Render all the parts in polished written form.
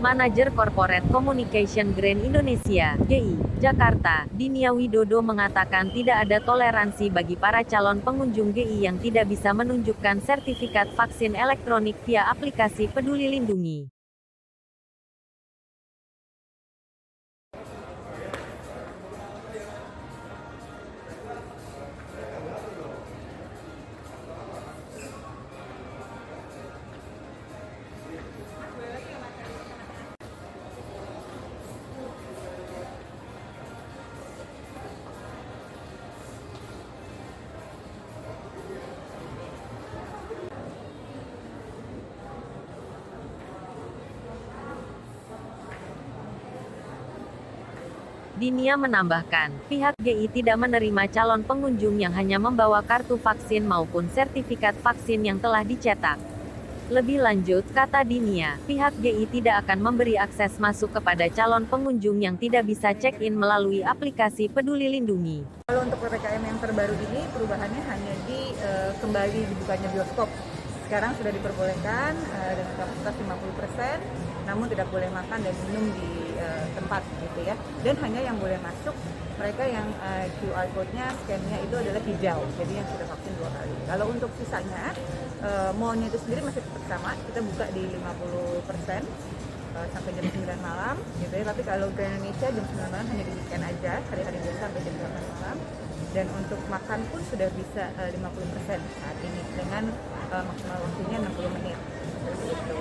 Manajer Corporate Communication Grand Indonesia, GI, Jakarta, Dinia Widodo mengatakan tidak ada toleransi bagi para calon pengunjung GI yang tidak bisa menunjukkan sertifikat vaksin elektronik via aplikasi Peduli Lindungi. Dinia menambahkan, pihak GI tidak menerima calon pengunjung yang hanya membawa kartu vaksin maupun sertifikat vaksin yang telah dicetak. Lebih lanjut, kata Dinia, pihak GI tidak akan memberi akses masuk kepada calon pengunjung yang tidak bisa check-in melalui aplikasi Peduli Lindungi. Kalau untuk PPKM yang terbaru ini, perubahannya hanya kembali dibukanya bioskop. Sekarang sudah diperbolehkan dengan kapasitas 50%, namun tidak boleh makan dan minum di tempat gitu ya. Dan hanya yang boleh masuk mereka yang QR code-nya, scan-nya itu adalah hijau, jadi yang sudah vaksin 2 kali. Kalau untuk sisanya, mall-nya itu sendiri masih tetap sama, kita buka di 50% sampai jam 9 malam gitu ya. Tapi kalau ke Indonesia jam 9 malam hanya di weekend aja, hari-hari biasa sampai jam 8 malam. Dan untuk makan pun sudah bisa 50% saat ini dengan maksimal waktunya 60 menit. Gitu.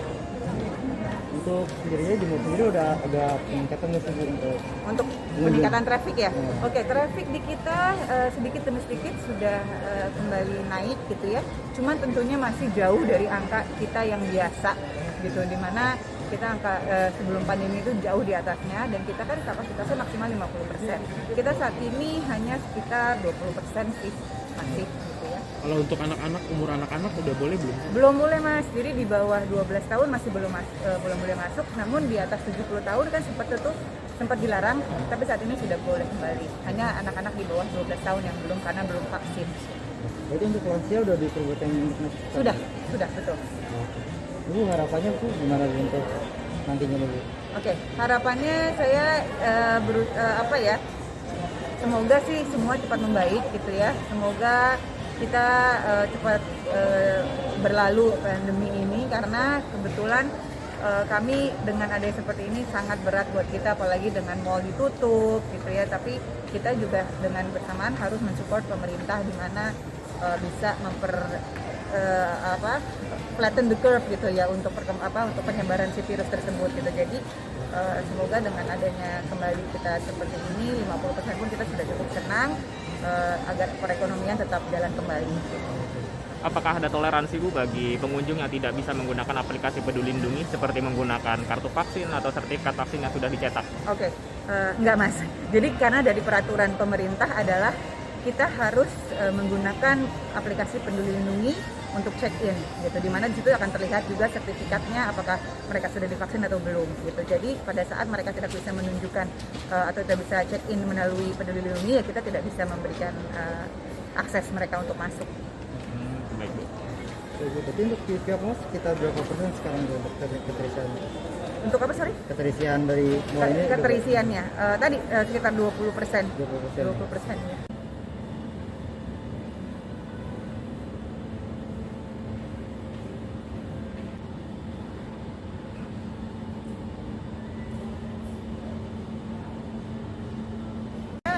Untuk sendirinya Jemur sendiri udah ada peningkatan nggak sih untuk peningkatan traffic ya? Oke, traffic di kita sedikit demi sedikit sudah kembali naik gitu ya. Cuman tentunya masih jauh dari angka kita yang biasa gitu, dimana kita angka sebelum pandemi itu jauh di atasnya, dan kita kan kapasitasnya maksimal 50%. Kita saat ini hanya sekitar 20% sih masih gitu ya. Kalau untuk anak-anak, umur anak-anak udah boleh belum? Belum boleh Mas, jadi di bawah 12 tahun masih belum boleh masuk, namun di atas 70 tahun kan sempat dilarang, tapi saat ini sudah boleh kembali. Hanya anak-anak di bawah 12 tahun yang belum, karena belum vaksin. Jadi untuk lansia udah diperbolehkan untuk masuk? Sudah betul. Ibu harapannya tuh gimana untuk nantinya Bu? Oke, harapannya saya semoga sih semua cepat membaik gitu ya. Semoga kita cepat berlalu pandemi ini, karena kebetulan kami dengan adanya seperti ini sangat berat buat kita, apalagi dengan mall ditutup gitu ya. Tapi kita juga dengan bersamaan harus mensupport pemerintah di mana bisa flatten the curve gitu ya untuk penyebaran si virus tersebut gitu. Jadi semoga dengan adanya kembali kita seperti ini 50% pun kita sudah cukup senang agar perekonomian tetap jalan kembali. Apakah ada toleransi Bu bagi pengunjung yang tidak bisa menggunakan aplikasi Peduli Lindungi seperti menggunakan kartu vaksin atau sertifikat vaksin yang sudah dicetak? Oke, enggak Mas. Jadi karena dari peraturan pemerintah adalah kita harus menggunakan aplikasi Peduli Lindungi untuk check-in gitu, dimana di situ akan terlihat juga sertifikatnya apakah mereka sudah divaksin atau belum gitu. Jadi pada saat mereka tidak bisa menunjukkan atau tidak bisa check-in melalui Peduli Lindungi, ya kita tidak bisa memberikan akses mereka untuk masuk. Baik Bu. Berarti untuk pihak Mas kita berapa persen sekarang untuk keterisian? Untuk apa sorry? Keterisian dari mall ini? Keterisiannya tadi sekitar 20%. 20%. 20% ya.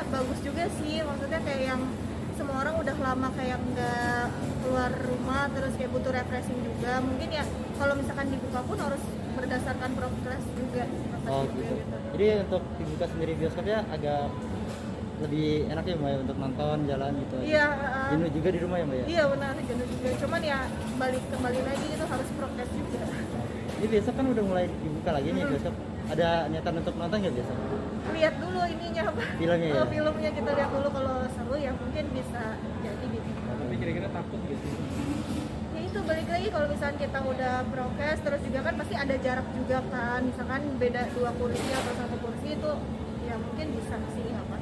Bagus juga sih, maksudnya kayak yang semua orang udah lama kayak nggak keluar rumah, terus kayak butuh refreshing juga. Mungkin ya kalau misalkan dibuka pun harus berdasarkan prokes juga. Gitu. Jadi untuk dibuka sendiri bioskopnya agak lebih enak ya Mbak ya, untuk nonton jalan gitu? Iya. Jenuh juga di rumah ya Mbak ya? Iya benar, jenuh juga. Cuman ya kembali lagi itu harus prokes juga. Ini besok kan udah mulai dibuka lagi nih besok. Ada niatan untuk nonton nggak besok? Lihat dulu ininya apa? Filmnya ya? Filmnya kita lihat dulu, kalau seru ya mungkin bisa jadi gitu. Tapi kira-kira takut gitu? Ya itu balik lagi, kalau misalkan kita udah prokes, terus juga kan pasti ada jarak juga kan. Misalkan beda 2 kursi atau 1 kursi itu ya mungkin bisa sih apa.